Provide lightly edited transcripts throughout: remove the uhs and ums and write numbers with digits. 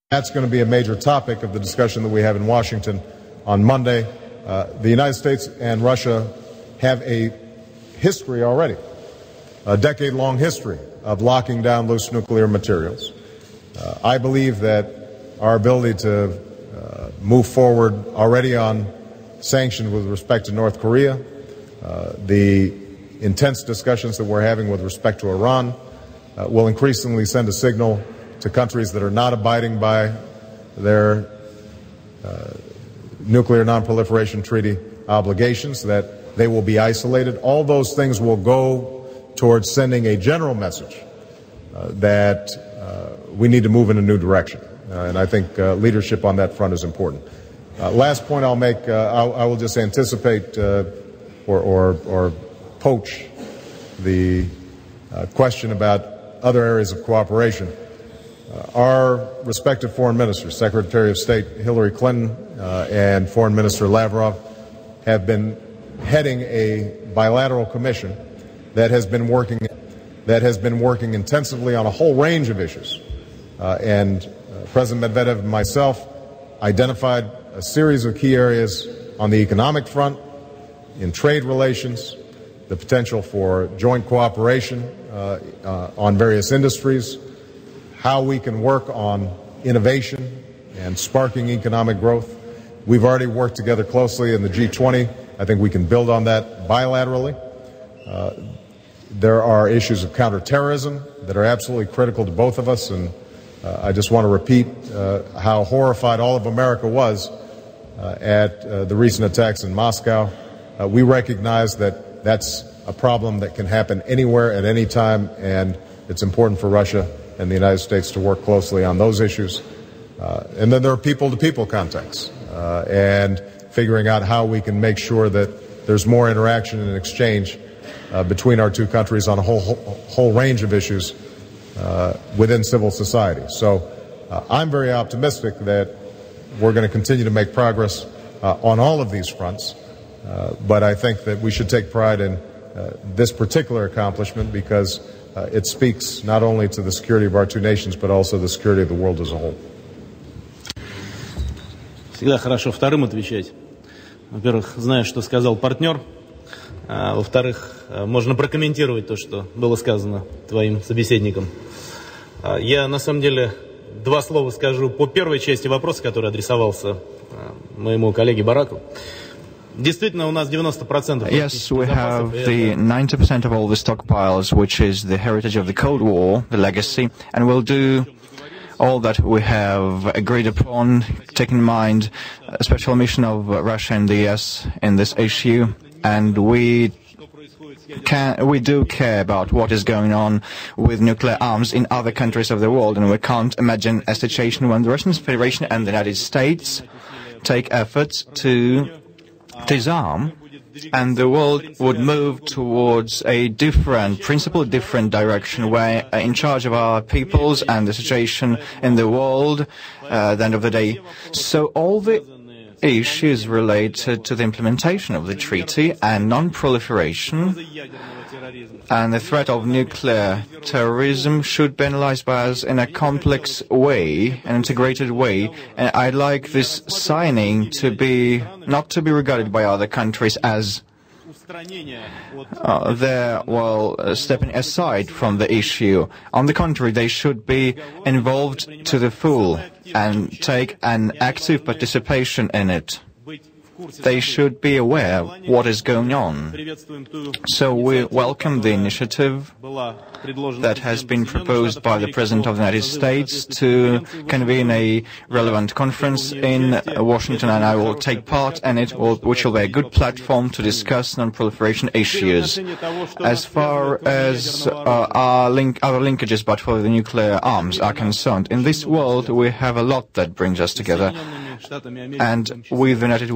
That's going to be a major topic of the discussion that we have in Washington on Monday. The United States and Russia have a history already, a decade-long history of locking down loose nuclear materials. I believe that our ability to move forward already on sanctions with respect to North Korea, the intense discussions that we're having with respect to Iran, will increasingly send a signal to countries that are not abiding by their nuclear non-proliferation treaty obligations, that they will be isolated. All those things will go towards sending a general message that we need to move in a new direction. And I think leadership on that front is important. Last point I'll make, I will just anticipate or poach the question about other areas of cooperation. Our respective foreign ministers, Secretary of State Hillary Clinton and Foreign Minister Lavrov, have been heading a bilateral commission that has been working intensively on a whole range of issues. And President Medvedev and myself identified a series of key areas on the economic front, in trade relations, the potential for joint cooperation on various industries, how we can work on innovation and sparking economic growth. We've already worked together closely in the G20. I think we can build on that bilaterally. There are issues of counterterrorism that are absolutely critical to both of us, and I just want to repeat how horrified all of America was at the recent attacks in Moscow. We recognize that that's a problem that can happen anywhere at any time, and it's important for Russia and the United States to work closely on those issues. And then there are people-to-people contacts and figuring out how we can make sure that there's more interaction and exchange between our two countries on a whole range of issues within civil society. So I'm very optimistic that we're going to continue to make progress on all of these fronts, but I think that we should take pride in this particular accomplishment because it speaks not only to the security of our two nations, but also the security of the world as a whole. Всегда хорошо вторым отвечать. Во-первых, знаешь, что сказал партнер. Во-вторых, можно прокомментировать то, что было сказано твоим собеседником. Я, на самом деле, два слова скажу по первой части вопроса, который адресовался моему коллеге Бараку. Действительно, у нас 90%. Yes, we have the 90% of all the stockpiles, which is the heritage of the Cold War, the legacy, and we'll do all that we have agreed upon, taking in mind a special mission of Russia and the US in this issue, and we do care about what is going on with nuclear arms in other countries of the world, and we can't imagine a situation when the Russian Federation and the United States take efforts to disarm, and the world would move towards a different, principally different direction, where in charge of our peoples and the situation in the world at the end of the day. So all the issues related to the implementation of the treaty and non-proliferation and the threat of nuclear terrorism should be analyzed by us in a complex way, an integrated way. And I'd like this signing to be not to be regarded by other countries as they're, stepping aside from the issue. On the contrary, they should be involved to the full and take an active participation in it. They should be aware of what is going on. So we welcome the initiative that has been proposed by the President of the United States to convene a relevant conference in Washington, and I will take part in it, which will be a good platform to discuss non-proliferation issues. As far as our other linkages, but for the nuclear arms, are concerned, in this world we have a lot that brings us together, and with the United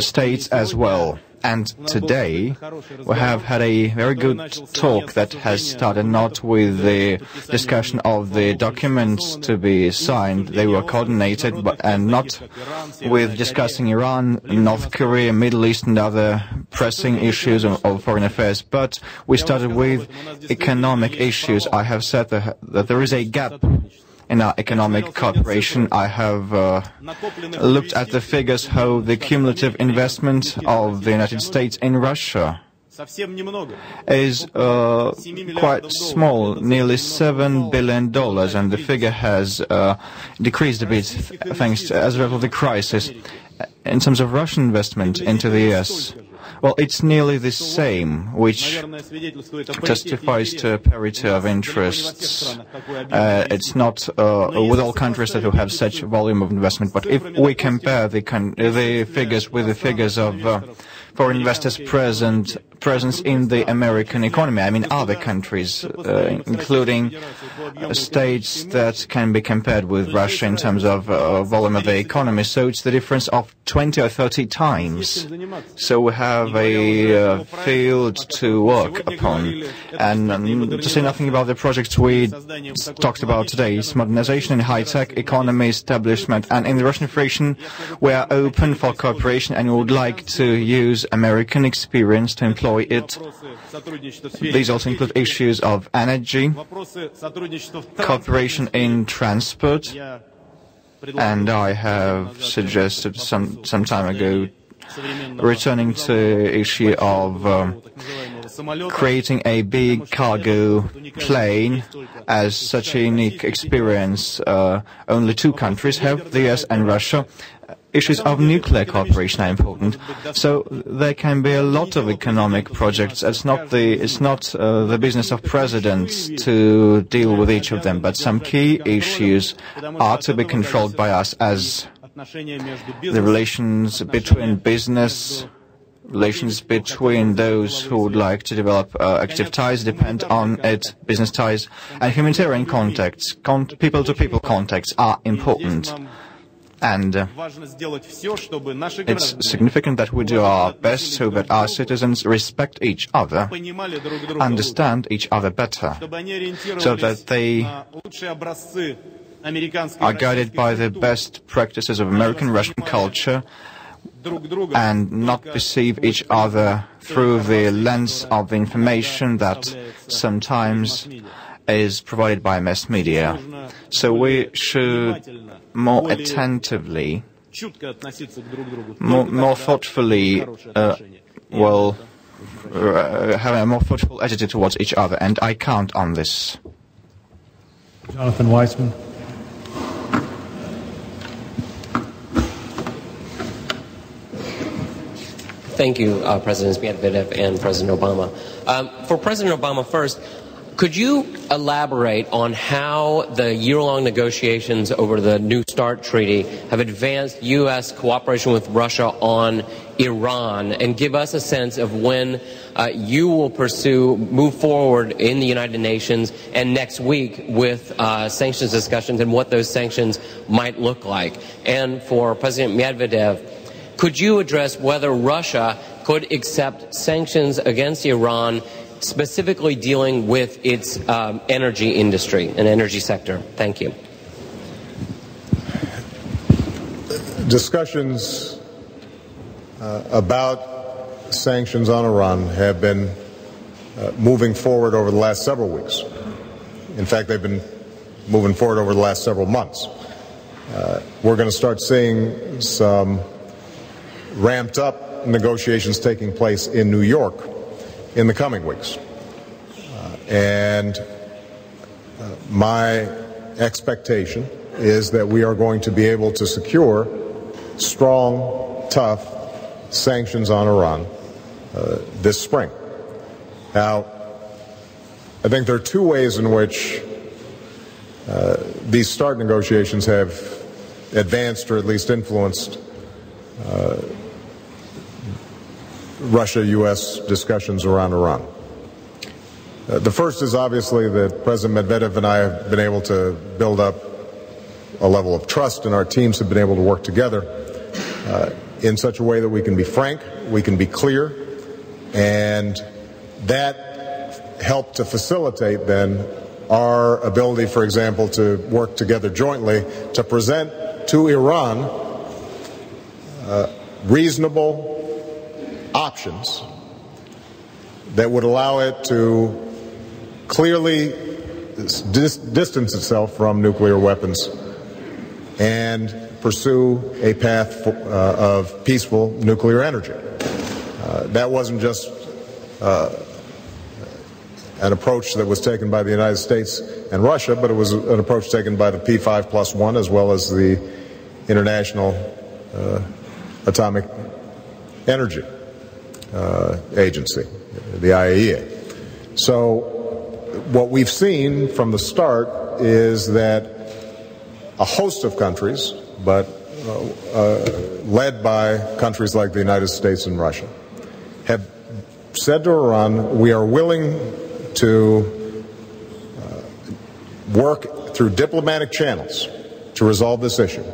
States as well. And today we have had a very good talk that has started not with the discussion of the documents to be signed, they were coordinated, and not with discussing Iran, North Korea, Middle East and other pressing issues of foreign affairs, but we started with economic issues. I have said that there is a gap in our economic cooperation. I have looked at the figures how the cumulative investment of the United States in Russia is quite small, nearly $7 billion, and the figure has decreased a bit thanks to, as a result of the crisis. In terms of Russian investment into the US, well, it's nearly the same, which testifies to parity of interests. It's not with all countries that will have such volume of investment, but if we compare the figures with the figures of foreign investors' presence in the American economy, I mean other countries, including states that can be compared with Russia in terms of volume of the economy. So it's the difference of 20 or 30 times. So we have a field to work upon. And to say nothing about the projects we talked about today, it's modernization in high-tech economy establishment. And in the Russian Federation, we are open for cooperation and we would like to use American experience to employ it. These also include issues of energy, cooperation in transport, and I have suggested some time ago returning to issue of creating a big cargo plane as such a unique experience. Only two countries have, the US and Russia. Issues of nuclear cooperation are important. So there can be a lot of economic projects. It's not the business of presidents to deal with each of them, but some key issues are to be controlled by us, as the relations between business, relations between those who would like to develop active ties depend on it, business ties, and humanitarian contacts, people-to-people contacts are important. And it's significant that we do our best so that our citizens respect each other, understand each other better, so that they are guided by the best practices of American-Russian culture and not perceive each other through the lens of information that sometimes is provided by mass media. So we should more attentively, more thoughtfully, have a more thoughtful attitude towards each other, and I count on this. Jonathan Weissman. Thank you, President Medvedev and President Obama. For President Obama first, could you elaborate on how the year-long negotiations over the New START treaty have advanced U.S. cooperation with Russia on Iran, and give us a sense of when you will move forward in the United Nations and next week with sanctions discussions and what those sanctions might look like? And for President Medvedev, could you address whether Russia could accept sanctions against Iran, specifically dealing with its energy industry and energy sector? Thank you. Discussions about sanctions on Iran have been moving forward over the last several weeks. In fact, they've been moving forward over the last several months. We're going to start seeing some ramped up negotiations taking place in New York in the coming weeks. And my expectation is that we are going to be able to secure strong, tough sanctions on Iran this spring. Now, I think there are two ways in which these START negotiations have advanced or at least influenced Russia-U.S. discussions around Iran. The first is obviously that President Medvedev and I have been able to build up a level of trust, and our teams have been able to work together in such a way that we can be frank, we can be clear, and that helped to facilitate then our ability, for example, to work together jointly to present to Iran reasonable options that would allow it to clearly distance itself from nuclear weapons and pursue a path of peaceful nuclear energy. That wasn't just an approach that was taken by the United States and Russia, but it was an approach taken by the P5+1 as well as the International Atomic Energy Agency, the IAEA. So what we've seen from the start is that a host of countries, but led by countries like the United States and Russia, have said to Iran, we are willing to work through diplomatic channels to resolve this issue.